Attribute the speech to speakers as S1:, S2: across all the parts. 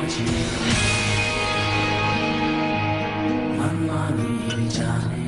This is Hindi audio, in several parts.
S1: मुझे मनमानी जाने।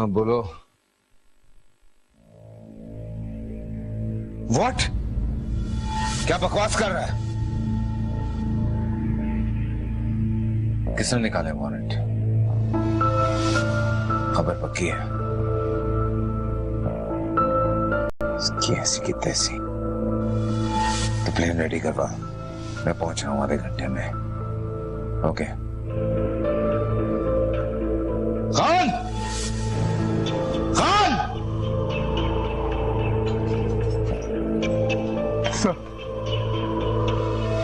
S2: बोलो। व्हाट? क्या बकवास कर रहा है? किसने निकाले वारंट? खबर पक्की है? इसकी ऐसी की तैसी। तो प्लेन रेडी करवा, मैं पहुंच रहा हूं आधे घंटे में। ओके। खान!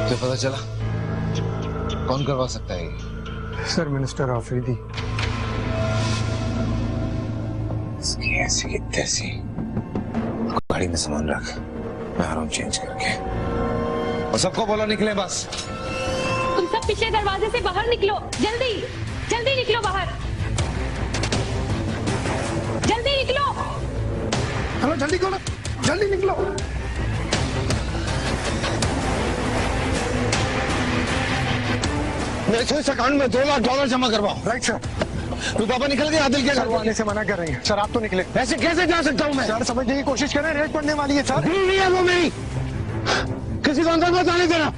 S2: तो पता चला कौन करवा सकता है ये?
S3: Sir, minister Afridi.
S2: इसकी ऐसी की तैसी। गाड़ी में सामान रख, मैं आ रहा हूं चेंज करके। और सबको बोलो निकले बस।
S4: तुम सब पिछले दरवाजे से बाहर निकलो, जल्दी जल्दी निकलो बाहर, जल्दी निकलो।
S3: हेलो, जल्दी करो, जल्दी निकलो।
S2: मेरे स्विस अकाउंट में $2 लाख जमा करवाओ।
S3: Right sir.
S2: तू पापा निकल गया, आदिल के घर
S3: आने से मना कर रही है सर। आप तो निकले।
S2: ऐसे कैसे जा सकता हूँ मैं?
S3: सर, समझने की कोशिश करें, रेड पड़ने वाली है सर।
S2: नहीं है वो मेरी। किसी को अंदर मत आने देना।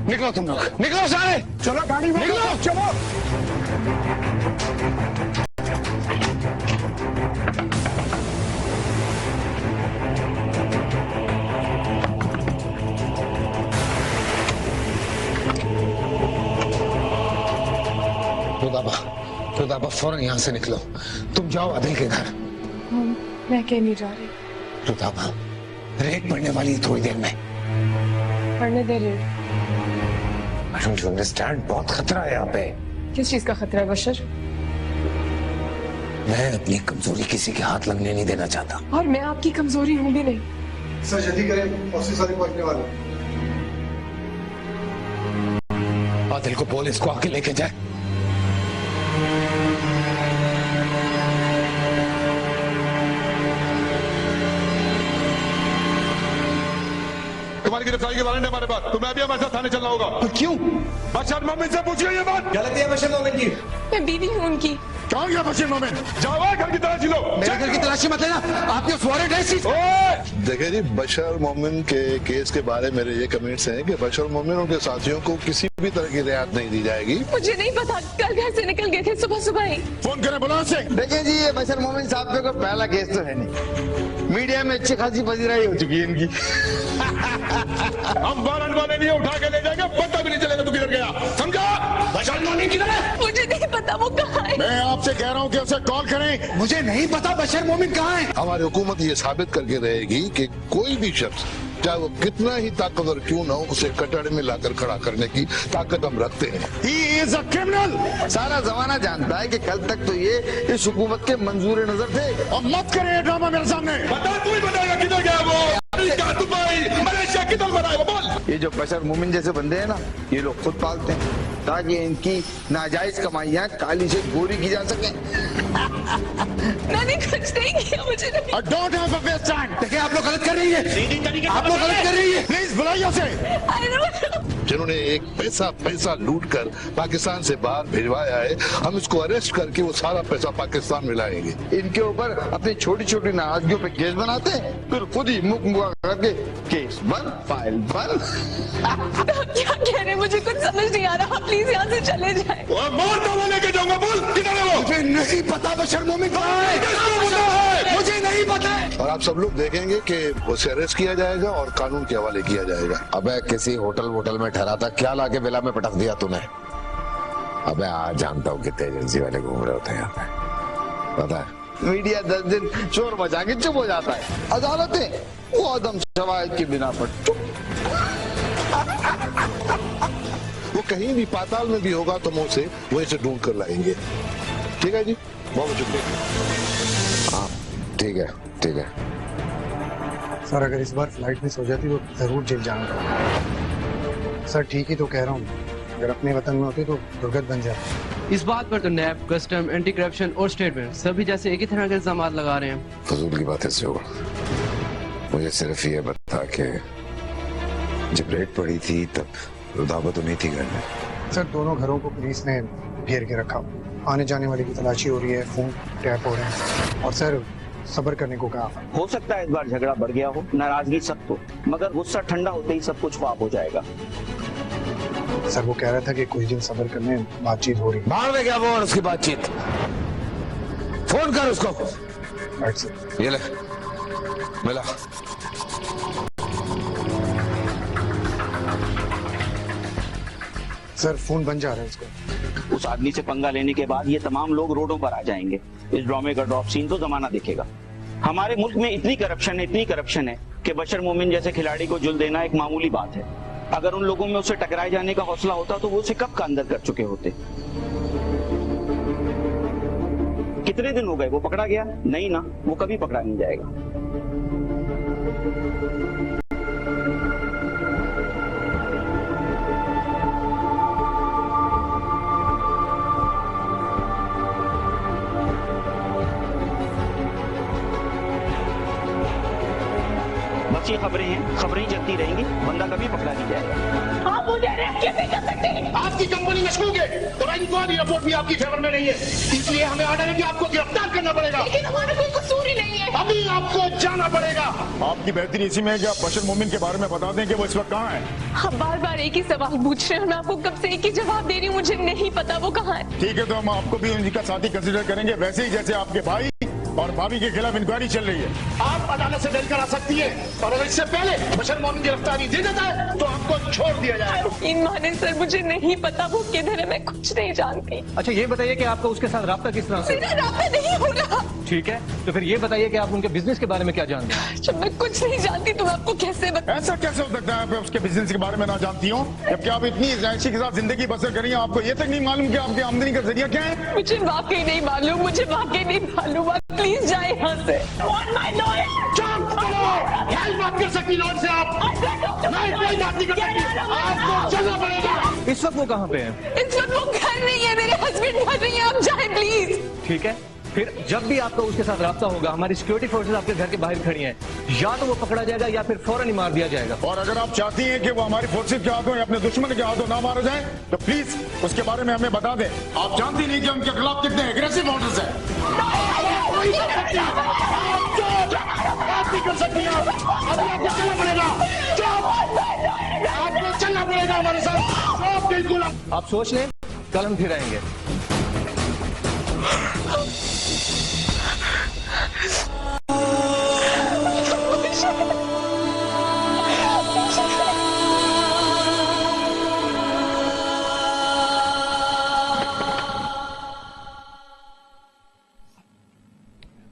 S2: निकलो तुम लोग, निकलो सारे।
S3: चलो गाड़ी में
S2: निकलो,
S3: चलो।
S2: रुदाबा फौरन यहाँ से निकलो। तुम जाओ आदिल के घर।
S5: मैं कहीं नहीं जा रही।
S2: रुदाबा, रेड पड़ने वाली है थोड़ी देर में।
S5: पढ़ने दे रही।
S2: I don't you understand? बहुत खतरा है यहाँ पे।
S5: किस चीज का खतरा है बशर?
S2: मैं अपनी कमजोरी किसी के हाथ लगने नहीं देना चाहता।
S5: और मैं आपकी कमजोरी हूँ भी नहीं।
S3: सर जल्दी करें, ऑफिस वाले पहुंचने वाले।
S2: आदिल को बोल इसको आके लेके जाए।
S6: तुम्हारी गिरफ्तारी के वारंट है हमारे पास, तो मैं भी हमारे साथ थाने चलना होगा।
S2: क्यों?
S6: बशर मोमिन से पूछिए ये बात।
S2: गलती है बशर मोमिन की।
S5: मैं बीवी हूँ उनकी।
S6: कहाँ गया बशर मोमिन? जाओ घर की तलाशी लो।
S2: मेरे घर की तलाशी मत लेना, आपके उस वारंट है इस चीज।
S7: देखिए जी, बशर मोमिन के केस के बारे में मेरे ये कमेंट्स हैं कि बशर मोमिन और उनके साथियों को किसी भी तरह की रियायत नहीं दी जाएगी।
S5: मुझे नहीं पता, कल घर से निकल गए थे सुबह सुबह ही।
S6: फोन करें बुलाओ से।
S8: देखिए जी, ये बशर मोमिन साहब पे कोई पहला केस तो है नहीं। मीडिया में अच्छी खासी पजीराई हो चुकी है इनकी।
S6: हम वारंट वाले नहीं उठा के ले जाएंगे, पता भी नहीं चलेगा तू किधर गया, समझा? बशर मोमिन किधर है?
S5: मुझे नहीं पता वो कहाँ है।
S6: मैं आपसे कह रहा हूँ कि उसे कॉल करें।
S2: मुझे नहीं पता बशर मोमिन कहाँ है।
S7: हमारी हुकूमत ये साबित करके रहेगी कि कोई भी शख्स, चाहे वो कितना ही ताकतवर क्यों ना हो, उसे कटड़े में लाकर खड़ा करने की ताकत हम रखते हैं।
S6: He is a criminal।
S8: सारा जमाना जानता है कि कल तक तो ये इस हुकूमत के मंजूर नजर थे।
S6: और मत करे ड्रामा मेरे सामने। बता, तू ही बताएगा किधर गया
S8: ये जो बशर मोमिन जैसे बंदे हैं ना, ये लोग खुद पालते हैं ताकि इनकी नाजायज कमाइयां काली से गोरी की जा सके।
S5: मैंने कुछ नहीं किया, मुझे नहीं।
S6: Don't have a waste time.
S3: देखिए आप लोग गलत कर रही है, आप लोग गलत कर रही है।
S6: प्लीज बुलाइए उसे।
S5: I don't know।
S7: जिन्होंने एक पैसा लूट कर पाकिस्तान से बाहर भिजवाया है, हम इसको अरेस्ट करके वो सारा पैसा पाकिस्तान में लाएंगे।
S8: इनके ऊपर अपनी छोटी छोटी नाराजगियों पे केस बनाते हैं, फिर खुद ही मुख मुआ करके केस बंद, फाइल बंद।
S5: आप क्या कह रहे हैं, मुझे कुछ समझ नहीं आ रहा। प्लीज यहाँ से चले जाए।
S6: बोल तो वो लेके जाऊंगा, बोल किधर है वो?
S3: मुझे नहीं पता बशर मोमिन कहाँ है, मुझे नहीं पता है।
S7: और आप सब लोग देखेंगे कि उसे अरेस्ट किया जाएगा और कानून के हवाले किया जाएगा।
S2: अबे किसी होटल में ठहरा था, क्या लाके विला में पटक दिया तूने? अबे आज जानता हूँ कितने एजेंसी वाले घूम रहे होते हैं यहाँ पे, पता है?
S8: मीडिया 10 दिन शोर मचा के चुप हो जाता है, अदालतें वो आदम शवाहिद के बिना पर चुप।
S7: वो कहीं भी पाताल में भी होगा तो हम उसे वहीं से ढूंढ कर लाएंगे। ठीक है जी, बहुत शुक्रिया।
S2: हाँ ठीक है, ठीक है।
S3: सर अगर इस बार फ्लाइट मिस हो जाती तो जरूर जेल जाना पड़ेगा। सर ठीक ही तो कह रहा हूँ, अगर अपने वतन में होती तो दुर्गत बन जाती।
S1: इस बात पर तो नैब, कस्टम, एंटी करप्शन और स्टेट बैंक सभी जैसे एक ही तरह के इल्जाम लगा रहे हैं।
S2: फजूल की बात ऐसे होगा। मुझे सिर्फ ये बता के जब रेड पड़ी थी तब रुदाबा तो नहीं थी घर में?
S3: सर दोनों घरों को पुलिस ने घेर के रखा, आने जाने वाले की तलाशी हो रही है, फोन टैप हो रहे हैं और सर सब्र करने को कहा।
S9: हो सकता है इस बार झगड़ा बढ़ गया हो, नाराजगी सख्त हो, मगर गुस्सा ठंडा होते ही सब कुछ वाप हो जाएगा।
S3: सर वो कह रहा था कि कुछ दिन सब्र करने बातचीत हो रही है।
S2: बाहर में क्या वो और उसकी बातचीत? फोन कर उसको।
S3: Right sir.
S2: ये ले मिला।
S3: सर फोन बन जा रहा है उसको।
S9: उस आदमी से पंगा लेने के बाद ये तमाम लोग रोडों पर आ जाएंगे। इस ड्रामे का ड्रॉप सीन तो जमाना देखेगा। हमारे मुल्क में इतनी करप्शन है कि बशर मोमिन जैसे खिलाड़ी को जुल देना एक मामूली बात है। अगर उन लोगों में उसे टकराए जाने का हौसला होता तो वो उसे कब का अंदर कर चुके होते। कितने दिन हो गए वो पकड़ा गया? नहीं ना, वो कभी पकड़ा नहीं जाएगा। अच्छी खबरें हैं, खबरें ही चलती रहेंगी, बंदा कभी पकड़ा नहीं जाएगा।
S5: आप मुझे अरेस्ट क्यों नहीं कर सकते?
S6: आपकी कंपनी मशकूक है तो इंक्वायरी रिपोर्ट भी आपकी फेवर में नहीं है, इसलिए हमें ऑर्डर है कि आपको गिरफ्तार करना पड़ेगा।
S5: लेकिन हमारा कोई कसूर ही नहीं है।
S6: अभी आपको जाना पड़ेगा। आपकी बेहतरी इसी में है कि आप बशर मोमिन के बारे में बता दें कि वो इस वक्त कहाँ है।
S5: आप बार बार एक ही सवाल पूछ रहे हैं, मैं आपको कब से एक ही जवाब दे रही हूँ, मुझे नहीं पता वो कहाँ है।
S6: ठीक है, तो हम आपको भी उनका साथी कंसिडर करेंगे, वैसे ही जैसे आपके भाई और भाभी के खिलाफ इंक्वायरी चल रही है। आप अदालत से बेल करा सकती है और अगर इससे पहले बशर मोमिन गिरफ्तारी दे देता है तो आपको छोड़ दिया जाएगा।
S5: यकीन माने सर, मुझे नहीं पता वो किधर है, मैं कुछ नहीं जानती।
S1: अच्छा ये बताइए कि आपका उसके साथ राब्ता किस तरह से?
S5: मेरा रास्ता नहीं हो रहा।
S1: ठीक है, तो फिर ये बताइए कि आप उनके बिजनेस के बारे में क्या जानते हैं?
S5: जब मैं कुछ नहीं जानती तो मैं आपको कैसे बताऊं?
S6: ऐसा कैसे हो सकता है आप उसके बिजनेस के बारे में ना जानती हो, जबकि आप इतनी ऐशी के साथ जिंदगी बसर करी, आपको ये तक नहीं मालूम कि आपकी आमदनी का जरिया क्या है?
S5: मुझे वाकई नहीं मालूम, मुझे वाकई नहीं मालूम। प्लीज जाए यहाँ से।
S6: बात कर सकती लॉयर से आप? मैं कोई बात नहीं कर सकती, आपको चलना पड़ेगा।
S1: इस वक्त वो कहाँ पे है?
S5: इस वक्त वो घर नहीं है, मेरे हस्बैंड घर नहीं है, आप जाए प्लीज।
S1: ठीक है, फिर जब भी आपका उसके साथ राब्ता होगा, हमारी सिक्योरिटी फोर्सेस आपके घर के बाहर खड़ी हैं, या तो वो पकड़ा जाएगा या फिर फौरन ही मार दिया जाएगा।
S6: और अगर आप चाहती हैं कि वो हमारी फोर्सेस के हाथों या अपने दुश्मन के हाथों ना मारा जाए तो प्लीज उसके बारे में हमें बता दें। आप जानती नहीं कि उनके खिलाफ कितने एग्रेसिव ऑर्डर्स हैं। आप नहीं कर सकती, आपको चलना पड़ेगा, आपको चलना पड़ेगा हमारे साथ। बिल्कुल
S1: आप सोच लें, कल हम फिर आएंगे।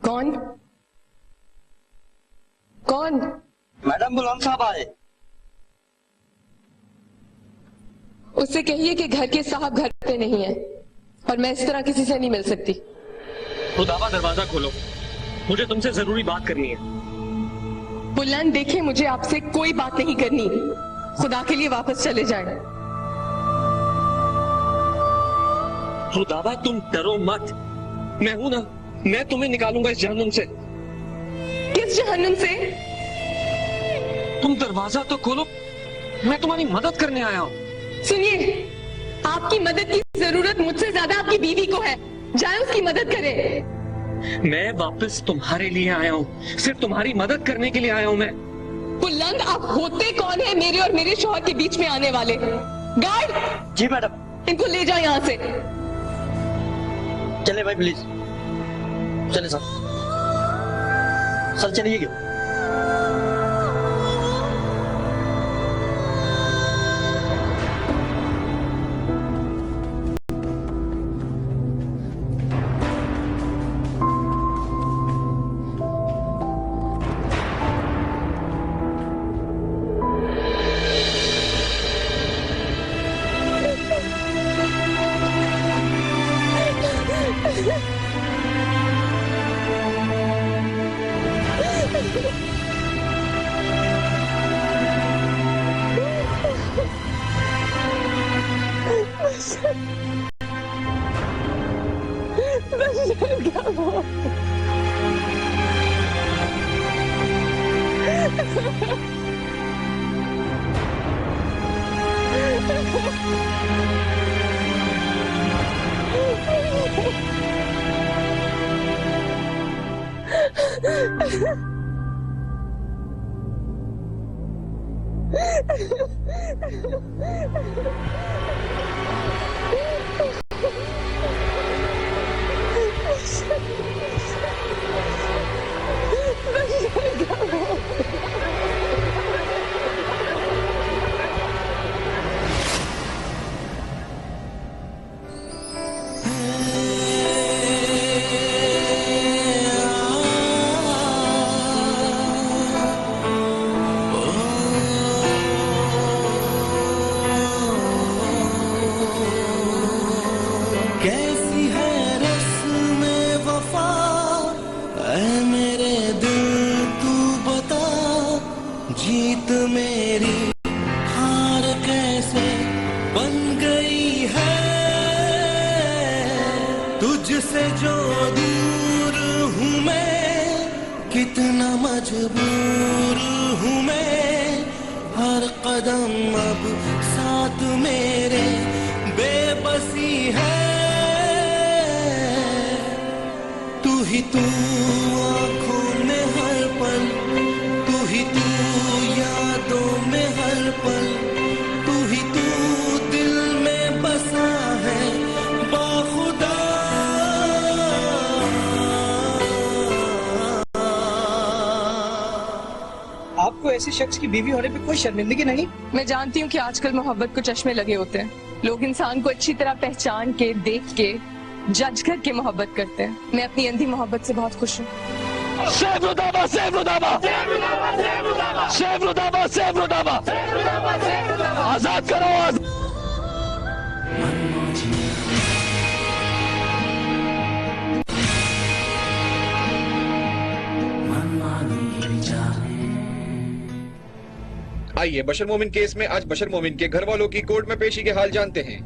S5: कौन? कौन?
S9: मैडम गुलाम साहब आए।
S5: उससे कहिए कि घर के साहब घर पे नहीं है और मैं इस तरह किसी से नहीं मिल सकती।
S10: खुदावा दरवाजा खोलो, मुझे तुमसे जरूरी बात करनी है।
S5: बुलंद देखिए, मुझे आपसे कोई बात नहीं करनी। खुदा के लिए वापस चले जाएं।
S10: रुदाबा तुम डरो मत, मैं हूं ना, मैं तुम्हें निकालूंगा इस जहन्नुम से।
S5: किस जहन्नुम से?
S10: तुम दरवाजा तो खोलो, मैं तुम्हारी मदद करने आया हूँ।
S5: सुनिए, आपकी मदद की जरूरत मुझसे ज्यादा आपकी बीवी को है। जाए उसकी मदद करें।
S10: मैं वापस तुम्हारे लिए आया हूँ, सिर्फ तुम्हारी मदद करने के लिए आया हूँ मैं।
S5: कुल्लंग, आप होते कौन है मेरे और मेरे शौहर के बीच में आने वाले? गार्ड!
S9: जी मैडम।
S5: इनको ले जाओ यहाँ से।
S9: चले भाई प्लीज, चले सर, सर चलिए।
S11: कैसी है रस्म वफा, ऐ मेरे दिल तू बता, जीत मेरी हार कैसे बन गई है, तुझसे जो दूर हूँ मैं, कितना मजबूर हूँ मैं, हर कदम अब साथ मेरे बेबसी है, तू ही तू आँखों में हर पल, तू ही तू यादों में हर पल, तू ही तू दिल में बसा है बाखुदा।
S12: आपको ऐसे शख्स की बीवी होने पे कोई शर्मिंदगी नहीं?
S5: मैं जानती हूँ कि आजकल मोहब्बत को चश्मे लगे होते हैं, लोग इंसान को अच्छी तरह पहचान के, देख के, जज करके मोहब्बत करते हैं। मैं अपनी अंधी मोहब्बत से बहुत खुश हूँ।
S6: Save Rudaba, save Rudaba, save Rudaba, save Rudaba, आजाद करो।
S13: आइए बशर मोमिन केस में आज बशर मोमिन के घर वालों की कोर्ट में पेशी के हाल जानते हैं।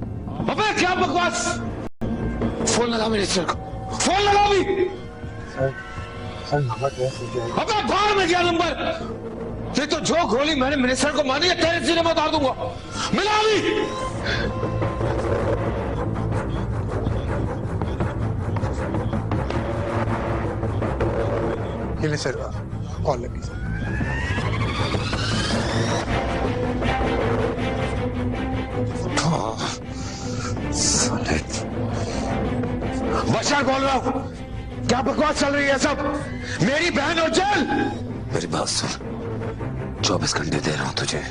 S6: अबे क्या बकवास! फोन लगा मेरे सर को, फोन लगा भी।
S3: सर नंबर कैसे दिया?
S6: अबे बाहर में क्या नंबर? ये तो जो गोली मैंने मिनिस्टर को मारी है तेरे सीने में उतार दूंगा। मिला भी।
S3: ये ले सर, कॉल लगी सर।
S6: बशर बोल रहा हूं, क्या बकवास चल रही है सब? मेरी बहन और जेल।
S2: मेरी बात सुन, 24 घंटे दे रहा हूं तुझे,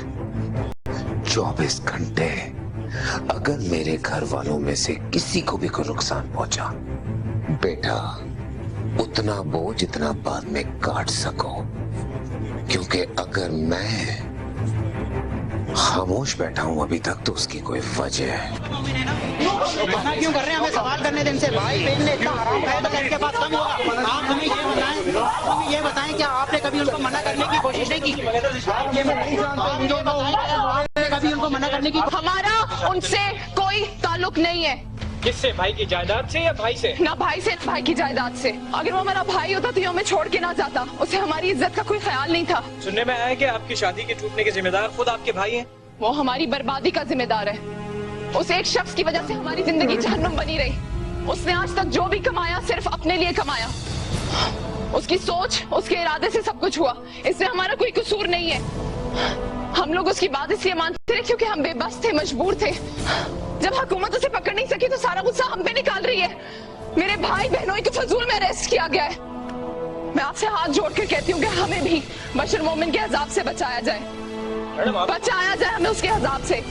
S2: 24 घंटे। अगर मेरे घर वालों में से किसी को भी कोई नुकसान पहुंचा, बेटा उतना बोझ जितना बाद में काट सको, क्योंकि अगर मैं खामोश बैठा हूं अभी तक तो उसकी कोई वजह है।
S14: मना क्यों कर रहे हैं? हमें सवाल करने दिन से भाई बहन ने इतना हराम खाया तो इनके पास कम होगा। आप हमें ये बताएं क्या आपने कभी उनको मना करने की कोशिश नहीं की? आप ये बताएं कभी उनको मना करने की?
S5: हमारा उनसे कोई ताल्लुक नहीं है।
S12: किससे? भाई की जायदाद से या भाई से?
S5: ना भाई से ना भाई की जायदाद से। अगर वो हमारा भाई होता तो ये हमें छोड़ के ना जाता। उसे हमारी इज्जत का कोई ख्याल नहीं था।
S12: सुनने में आया है कि आपकी शादी के टूटने के जिम्मेदार खुद आपके भाई हैं।
S5: वो हमारी बर्बादी का जिम्मेदार है। उस एक शख्स की वजह से हमारी जिंदगी जहन्नुम बनी रही। उसने आज तक जो भी कमाया सिर्फ अपने लिए कमाया। उसकी सोच, उसके इरादे से सब कुछ हुआ। इसमें हमारा कोई कसूर नहीं है। हम लोग उसकी बात इसलिए मानते रहे क्योंकि हम बेबस थे, मजबूर थे। जब हुकूमत उसे पकड़ नहीं सकी तो सारा गुस्सा हम पे निकाल रही है। मेरे भाई बहनों को फजूल में अरेस्ट किया गया है। मैं आपसे हाथ जोड़कर कहती हूँ कि हमें भी बशर मोमिन के अजाब से बचाया जाए, बचाया जाए हमें उसके अजाब से।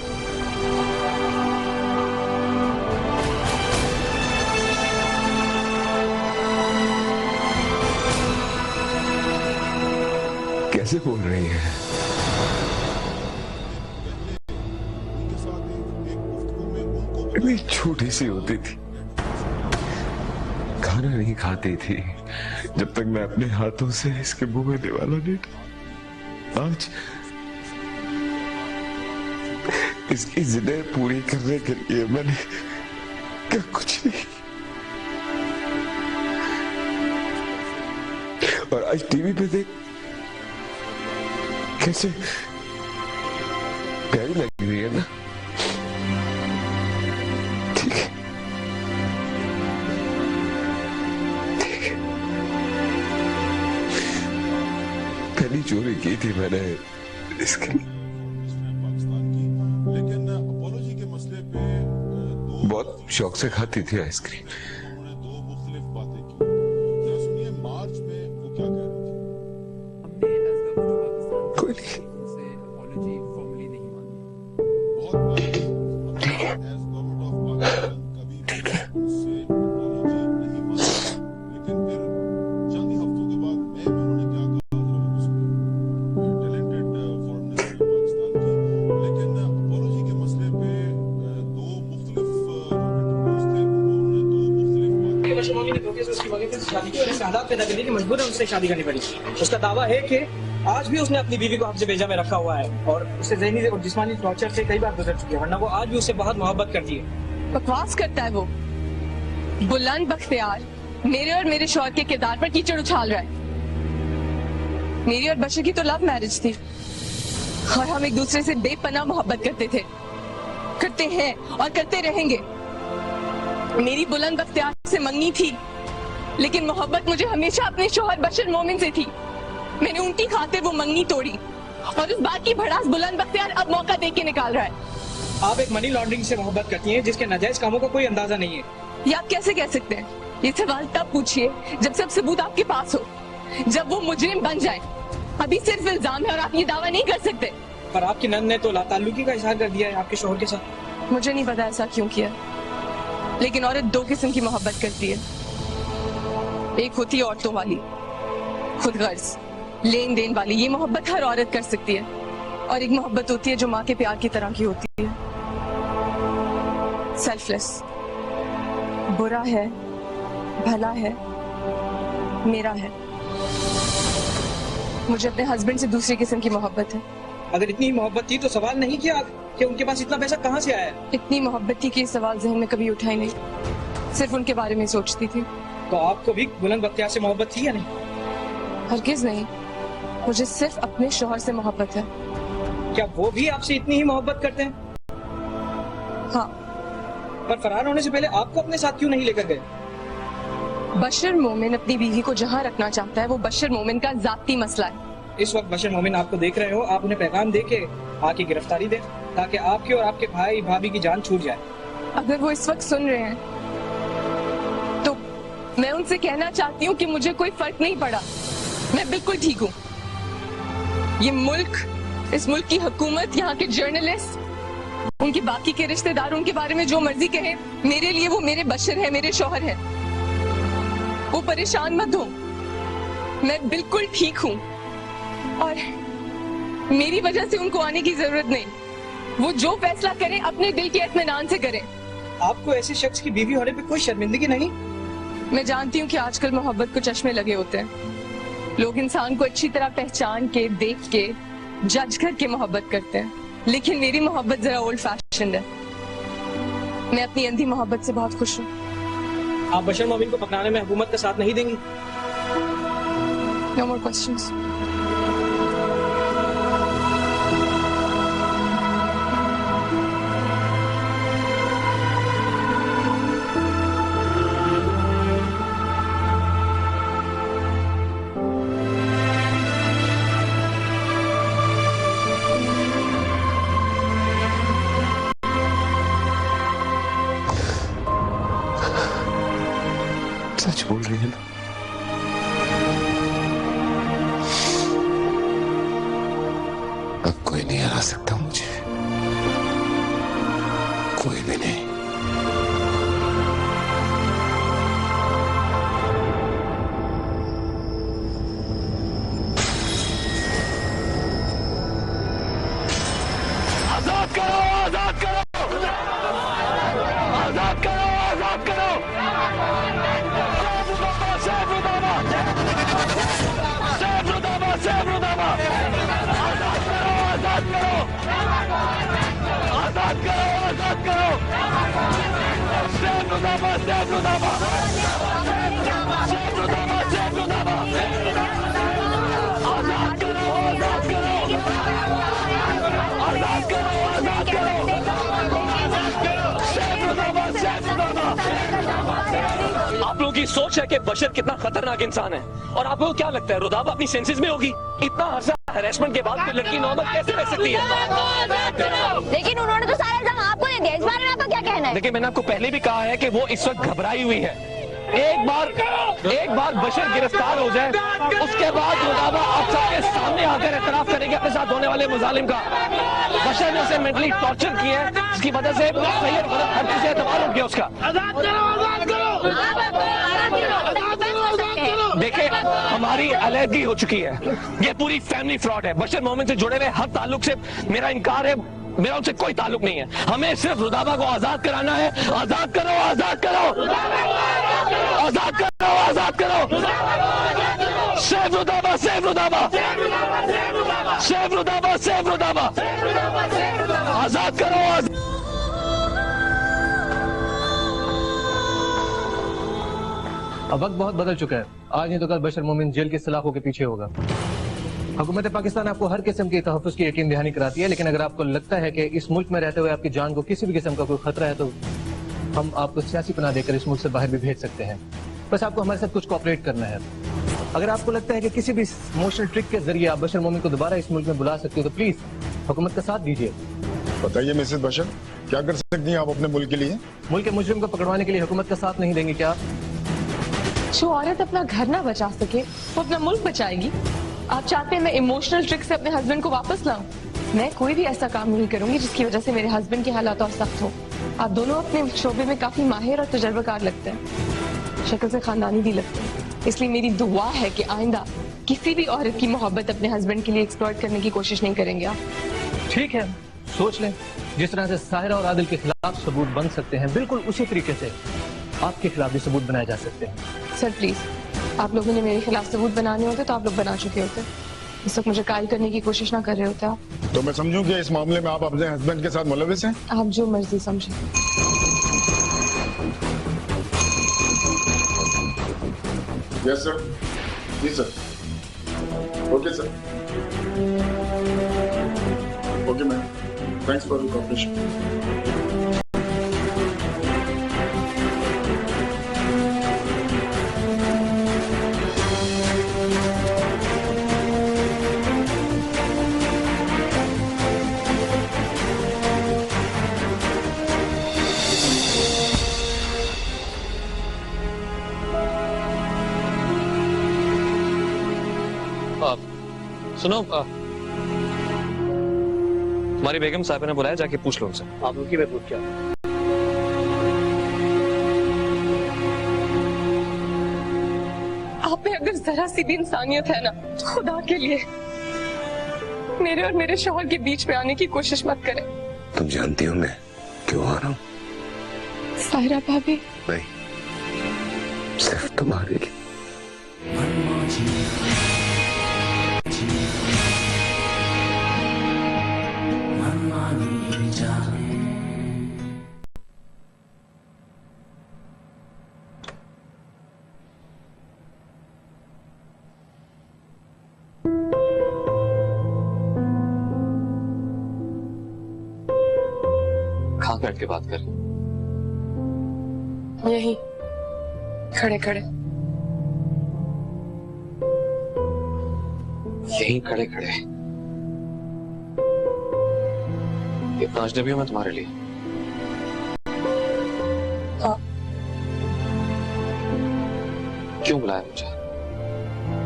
S2: कैसे बोल रही है? इतनी छोटी सी होती थी, खाना नहीं खाती थी जब तक मैं अपने हाथों से इसके मुंह में निवाला नहीं था। आज इसकी जिद्दें पूरी करने के लिए मैंने क्या कुछ नहीं। और आज टीवी पे देख कैसे प्यारी लग रही है ना। ठीक है, ठीक है। पहली चोरी की थी मैंने इसके लिए।
S7: लेकिन अपोलॉजी के मसले पे
S2: बहुत शौक से खाती थी आइसक्रीम।
S7: उन्होंने दो मुख्तलिफ बातें की। जरा सुनिए मार्च में वो क्या कह रही थी।
S2: कोई नहीं,
S12: हालात पैदा करने की मजबूर है, उससे शादी करनी पड़ी। उसका दावा है कि आज भी उसने अपनी बीवी को हफ्ते भेजा में रखा हुआ है और उसे ज़हनी और जिस्मानी टॉर्चर से कई बार गुजर चुकी है, वरना वो आज भी उससे बहुत मोहब्बत करती है।
S5: बकवास करता है वो। बुलंद बख्तियार मेरे और मेरे शौहर के किरदार पर कीचड़ उछाल रहा है। मेरी और बशर की तो लव मैरिज थी और हम एक दूसरे से बेपनाह मोहब्बत करते थे, करते हैं और करते रहेंगे। मेरी बुलंद बख्तियार से मंगनी थी, लेकिन मोहब्बत मुझे हमेशा अपने शौहर बशर मोमिन से थी। मैंने उनकी खातिर वो मंगनी तोड़ी और उस बात की भड़ास बुलंद बख्तियार अब मौका देख के निकाल रहा है।
S12: आप एक मनी लॉन्ड्रिंग से मोहब्बत करती हैं जिसके नाजायज कामों का कोई अंदाजा नहीं है।
S5: ये आप कैसे कह सकते हैं? ये सवाल तब पूछिए जब सब सबूत आपके पास हो, जब वो मुजरिम बन जाए। अभी सिर्फ इल्जाम है और आप ये दावा नहीं कर सकते।
S12: पर आपकी नंद ने तो लाताल्लुकी का इजहार कर दिया है आपके शौहर के साथ।
S5: मुझे नहीं पता ऐसा क्यों किया, लेकिन औरत दो किस्म की मोहब्बत करती है। एक होती है औरतों वाली, खुद गर्ज, लेन देन वाली। ये मोहब्बत हर औरत कर सकती है। और एक मोहब्बत होती है जो माँ के प्यार की तरह की होती है, सेल्फलेस। बुरा है, भला है, मेरा है। मुझे अपने हस्बैंड से दूसरी किस्म की मोहब्बत है।
S12: अगर इतनी मोहब्बत थी तो सवाल नहीं किया कि उनके पास इतना पैसा कहाँ से आया?
S5: इतनी मोहब्बत थी कि सवाल ज़हन में कभी उठा ही नहीं, सिर्फ उनके बारे में सोचती थी।
S12: तो आपको भी बुलंद बख्तियार से मोहब्बत थी या नहीं?
S5: हरगिज नहीं, मुझे सिर्फ अपने शौहर से मोहब्बत है।
S12: क्या वो भी आपसे इतनी ही मोहब्बत करते हैं?
S5: हाँ।
S12: पर फरार होने से पहले आपको अपने साथ क्यों नहीं लेकर गए?
S5: बशर मोमिन अपनी बीवी को जहाँ रखना चाहता है वो बशर मोमिन का जाती मसला है।
S12: इस वक्त बशर मोमिन आपको देख रहे हो, आप उन्हें पैगाम दे के आके गिरफ्तारी दे ताकि आपके और आपके भाई भाभी की जान छूट जाए।
S5: अगर वो इस वक्त सुन रहे हैं तो मैं उनसे कहना चाहती हूँ कि मुझे कोई फर्क नहीं पड़ा, मैं बिल्कुल ठीक हूँ। ये मुल्क, इस मुल्क की हुकूमत, यहाँ के जर्नलिस्ट, उनके बाकी के रिश्तेदार उनके बारे में जो मर्जी कहे, मेरे लिए वो मेरे बशर है, मेरे शौहर है। वो परेशान मत हो, मैं बिल्कुल ठीक हूँ और मेरी वजह से उनको आने की जरूरत नहीं। वो जो फैसला करे अपने दिल के इत्मीनान से करे।
S12: आपको ऐसे शख्स की बीवी होने पे कोई शर्मिंदगी नहीं?
S5: मैं जानती हूँ कि आजकल मोहब्बत को चश्मे लगे होते हैं। लोग इंसान को अच्छी तरह पहचान के, देख के, जज करके मोहब्बत करते हैं, लेकिन मेरी मोहब्बत जरा ओल्ड फैशन है। मैं अपनी अंधी मोहब्बत से बहुत खुश हूँ।
S12: आप बशर मोमिन को पकड़ाने में हुकूमत का साथ नहीं देंगी?
S5: No more questions.
S2: सच बोल रही है ना? अब कोई नहीं हरा सकता मुझे, कोई भी नहीं।
S6: आजाद करो, आजाद करो, आजाद करो, आजाद करो। आजाद करो, आजाद करो। मुर्दाबाद, मुर्दाबाद, मुर्दाबाद। आजाद करो, आजाद करो, आजाद करो, आजाद करो।
S10: आप लोगों की सोच है कि बशर कितना खतरनाक इंसान है, और आप लोगों को क्या लगता है रुदाबा अपनी सेंसेस में होगी? इतना अर्सा हैरेसमेंट के बाद कोई लड़की नॉर्मल कैसे रह सकती है?
S15: लेकिन उन्होंने तो सारा इल्जाम आपको दे दिया, इस बारे में आपका क्या कहना है?
S10: देखिए, मैंने आपको पहले भी कहा है कि वो इस वक्त घबराई हुई है। एक बार बशर गिरफ्तार हो जाए, उसके बाद रुदाबा आप सबके सामने आकर एतराफ करेंगे अपने साथ होने वाले मुजालिम का। बशर ने उसे मेंटली टॉर्चर किया है, जिसकी वजह से सैयद गलत हर चीज एतबार उठ गया उसका। देखिए, हमारी अलहदगी हो चुकी है, ये पूरी फैमिली फ्रॉड है। बशर मोमिन से जुड़े हुए हर ताल्लुक से मेरा इनकार है, मेरा उनसे कोई ताल्लुक नहीं है। हमें सिर्फ रुदाबा को आजाद कराना है। आजाद करो, आजाद करो, आजाद करो, आजाद करो। Save Rudaba, save Rudaba, save Rudaba, save Rudaba. आजाद करो,
S1: अब वक्त बहुत बदल चुका है। आज नहीं तो कल बशर मोमिन जेल की सलाखों के पीछे होगा। हुकूमत पाकिस्तान आपको हर किस्म की तहफ़्फ़ुज़ की यकीन दहानी कराती है, लेकिन अगर आपको लगता है कि इस मुल्क में रहते हुए आपकी जान को किसी भी किस्म का कोई खतरा है, तो हम आपको सियासी पनाह देकर इस मुल्क से बाहर भी भेज सकते हैं। बस आपको हमारे साथ कुछ कोऑपरेट करना है। अगर आपको लगता है कि किसी भी इमोशनल ट्रिक के जरिए आप बशर मोमिन को दोबारा इस मुल्क में बुला सकते हो, तो प्लीज हुकूमत का साथ दीजिए।
S6: बताइए मिसेस बशर, क्या कर सकती हैं आप अपने मुल्क के लिए?
S1: मुल्क के मुजरिम को पकड़वाने के लिए हुकूमत का साथ नहीं देंगे क्या?
S5: जो औरत अपना घर ना बचा सके वो अपना मुल्क बचाएगी? आप चाहते हैं मैं इमोशनल ट्रिक से अपने हस्बैंड को वापस लाऊं? मैं कोई भी ऐसा काम नहीं करूंगी जिसकी वजह से मेरे हस्बैंड के हालात और सख्त हो। आप दोनों अपने शोबे में काफी माहिर और तजर्बाकार लगते हैं, शक्ल से खानदानी भी लगते हैं। इसलिए मेरी दुआ है कि आइंदा किसी भी औरत की मोहब्बत अपने हस्बैंड के लिए एक्सप्लॉइट करने की कोशिश नहीं करेंगे आप।
S1: ठीक है, सोच लें। जिस तरह से साहिरा और आदिल के खिलाफ सबूत बन सकते हैं, बिल्कुल उसी तरीके से आपके खिलाफ भी सबूत बनाए जा सकते हैं।
S5: सर प्लीज, आप लोगों ने मेरे खिलाफ सबूत बनाने होते तो आप लोग बना चुके होते। इस वक्त मुझे कायल करने की कोशिश ना कर रहे होते आप।
S6: तो मैं समझूं कि इस मामले में आप अपने हस्बैंड के साथ मुलविस हैं?
S5: आप जो मर्जी समझें।
S6: यस सर, जी sir, okay sir, okay ma'am, thanks for your cooperation.
S10: सुनो, हमारी बेगम साहब ने बुलाया, जाके पूछ लो उनसे।
S12: आप रुकिए, मैं पूछ क्या?
S5: आप में अगर जरा सी भी इंसानियत है ना, तो खुदा के लिए मेरे और मेरे शौहर के बीच में आने की कोशिश मत करें।
S2: तुम जानती हो मैं क्यों आ रहा हूं?
S5: सायरा भाभी,
S2: नहीं, सिर्फ तुम्हारे लिए।
S10: कहाँ बैठ के बात कर रही?
S5: यही खड़े खड़े।
S10: यहीं खड़े खड़े? इतना अजनबी हूं मैं तुम्हारे लिए?
S5: हाँ।
S10: क्यों बुलाया मुझे?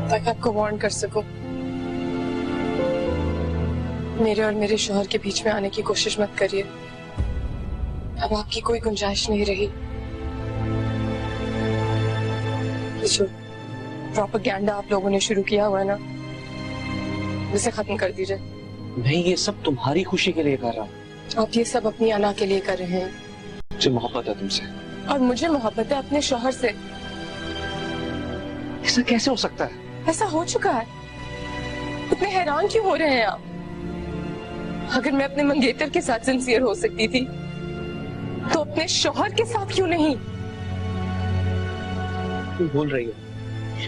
S5: ताकि आपको वार्न कर सकूं। मेरे और मेरे शौहर के बीच में आने की कोशिश मत करिए। अब आपकी कोई गुंजाइश नहीं रही। जो प्रोपेगेंडा आप लोगों ने शुरू किया हुआ है ना, इसे खत्म कर दीजिए।
S10: नहीं, ये सब तुम्हारी खुशी के लिए कर रहा हूँ।
S5: आप ये सब अपनी अना के लिए कर रहे हैं।
S10: मुझे मोहब्बत है तुमसे।
S5: और मुझे मोहब्बत है अपने शौहर से।
S10: ऐसा कैसे हो सकता है?
S5: ऐसा हो चुका है। इतने हैरान क्यों हो रहे हैं आप? अगर मैं अपने मंगेतर के साथ सिंसियर हो सकती थी तो अपने शौहर के साथ क्यों नहीं?
S10: तुम भूल रही हो,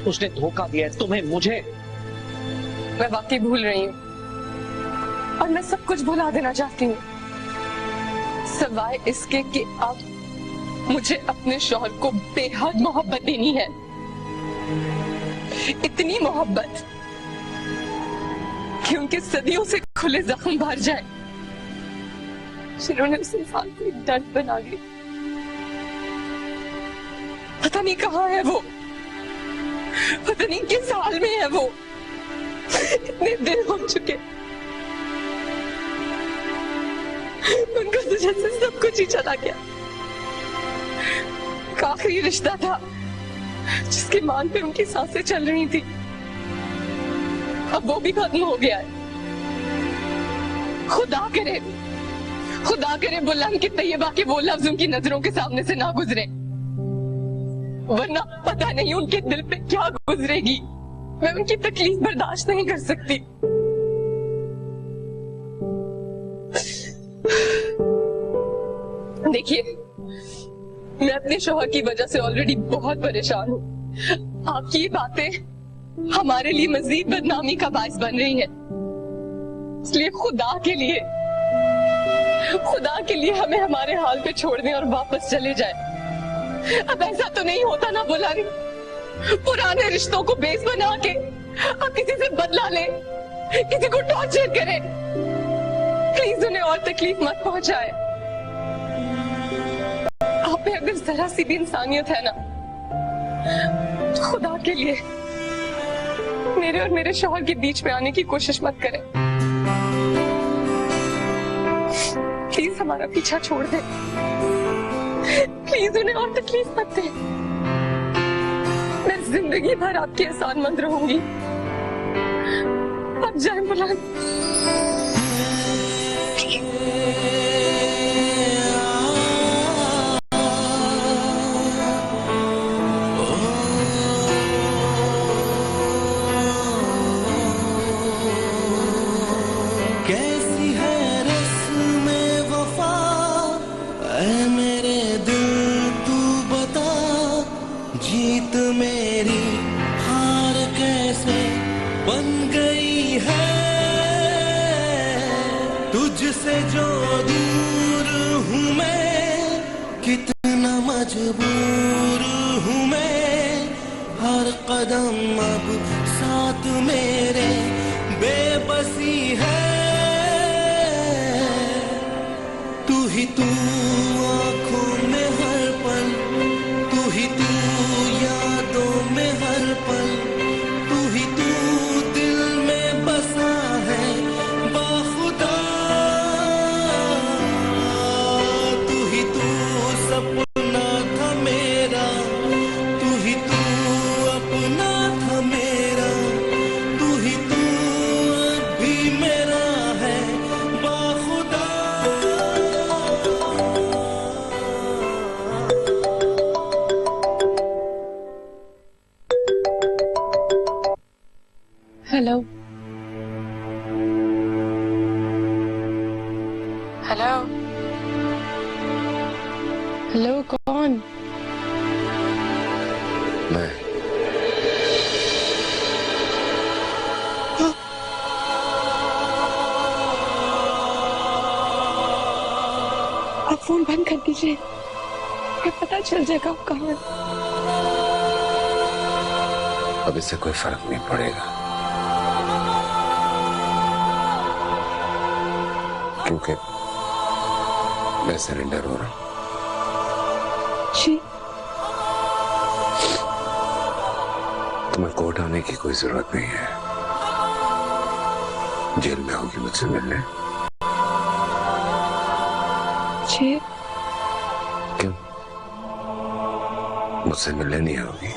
S10: उसने धोखा दिया है तुम्हें, मुझे।
S5: मैं वाकई भूल रही हूँ और मैं सब कुछ भुला देना चाहती हूँ, सिवाय इसके कि अब मुझे अपने शौहर को बेहद मोहब्बत देनी है। इतनी मोहब्बत कि उनके सदियों से खुले जख्म भर जाए, जिन्होंने उस इंसान को एक दर्द बना दी। पता नहीं कहाँ है वो, पता नहीं किस हाल में है वो। इतने दिन हो चुके, उनका तुझे से सब कुछ ही चला गया। आखिरी रिश्ता था जिसके मान पे उनकी सांसें चल रही थी, अब वो भी खत्म हो गया है। खुदा करे बुलंद की तैयबा के वो लफ्ज उनकी नजरों के सामने से ना गुजरे, वरना पता नहीं उनके दिल पे क्या गुजरेगी। मैं उनकी तकलीफ बर्दाश्त नहीं कर सकती। देखिए, मैं अपने शौहर की वजह से ऑलरेडी बहुत परेशान हूँ। आपकी ये बातें हमारे लिए मजीद बदनामी का बायस बन रही है। इसलिए खुदा के लिए हमें हमारे हाल पे छोड़ दें और वापस चले जाए। अब ऐसा तो नहीं होता ना बुलानी, पुराने रिश्तों को बेस बना के अब किसी से बदला ले, किसी को टॉर्चर करे। प्लीज उन्हें और तकलीफ मत पहुंचाए। आप में अगर जरा सी भी इंसानियत है ना, तो खुदा के लिए मेरे और मेरे शौहर के बीच में आने की कोशिश मत करें। प्लीज हमारा पीछा छोड़ दे। प्लीज उन्हें और तकलीफ मत दे। मैं जिंदगी भर आपकी एहसानमंद रहूंगी। अब जाए बुलान।
S11: कैसी है रस्म वफा, ऐ मेरे दिल तू बता, जीत मेरी हार कैसे बन गई है। तुझसे जो दूर हूँ मैं, कितना मजबूर हूँ मैं, हर कदम अब साथ मेरे बेबसी है। तू ही तू आँखों में हर पल, तू ही तू यादों में हर पल, तू ही तू दिल में बसा है बाखुदा। तू ही तू सपना था मेरा, तू ही तू अपना था मेरा, तू ही तू अब भी मेरा है बाखुदा।
S5: हेलो हेलो, कौन?
S2: मैं
S5: आप फोन बंद कर दीजिए, क्या पता चल जाएगा आप कहाँ।
S2: अब इससे कोई फर्क नहीं पड़ेगा, क्योंकि मैं सरेंडर हो रहा हूं।
S5: जी,
S2: तुम्हें कोर्ट आने की कोई जरूरत नहीं है। जेल में होगी मुझसे मिलने।
S5: जी,
S2: क्यों? मुझसे मिलने नहीं आओगी?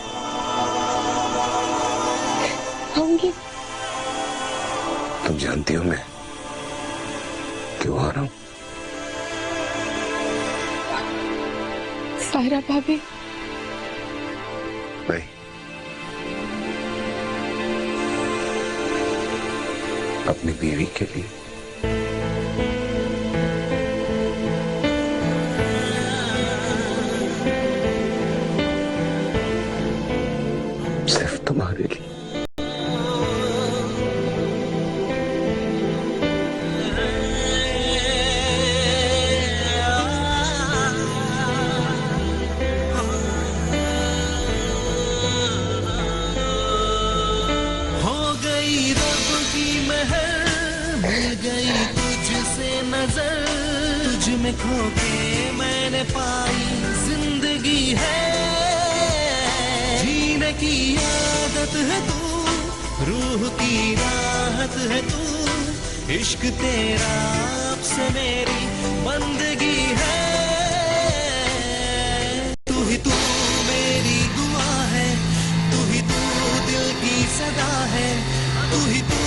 S5: आऊंगी।
S2: तुम जानती हो मैं क्यों आ रहा हूं?
S5: सायरा भाभी।
S2: नहीं, अपनी बीवी के लिए। सिर्फ तुम्हारे लिए।
S11: में खो के मैंने पाई जिंदगी है, जीने की आदत है तू, रूह की राहत है तू, इश्क तेरा अब से मेरी बंदगी है। तू ही तू मेरी दुआ है, तू ही तू दिल की सदा है, तू ही तू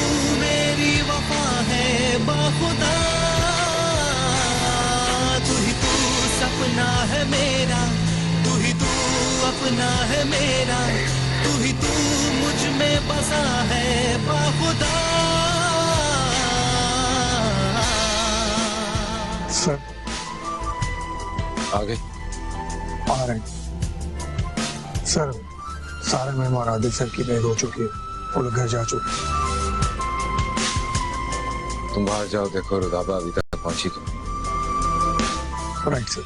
S11: मेरी वफा है बाखुदा। अपना है मेरा, तू ही तू अपना है मेरा, तू ही तू मुझ में बसा है बाखुदा।
S3: सर
S2: आ गए?
S3: आ रहे हैं सर। सारे मैम और आदिल सर की बैग हो चुकी है, वो लोग घर जा चुके हैं।
S2: तुम बाहर जाओ, देखो रुदाबा अभी तक पहुंची तो।
S3: Right sir.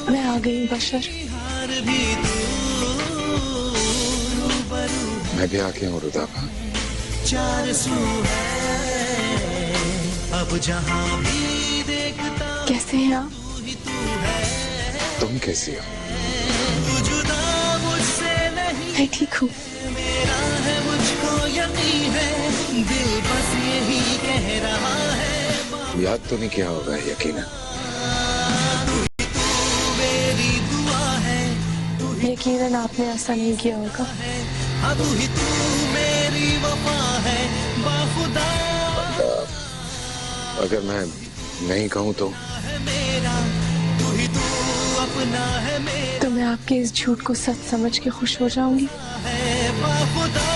S5: मैं आ गई बशर।
S2: मैं भी आके हूँ रुदाबा।
S11: चार सू है अब जहां भी देखता।
S5: कैसे हैं आप?
S2: तुम कैसी हो?
S11: तू जुदा मुझसे नहीं।
S5: मैं ठीक हूँ।
S11: मेरा है मुझको यकीन है, दिल बस यही कह रहा है।
S2: याद तो नहीं किया होगा यकीनन।
S5: यकीनन आपने ऐसा नहीं किया होगा।
S11: तू ही तू मेरी वफा है बाखुदा।
S2: अगर मैं नहीं कहूँ तो?
S11: मेरा तू ही तू अपना है मेरा।
S5: तो मैं आपके इस झूठ को सच समझ के खुश हो जाऊंगी।
S11: है बाखुदा।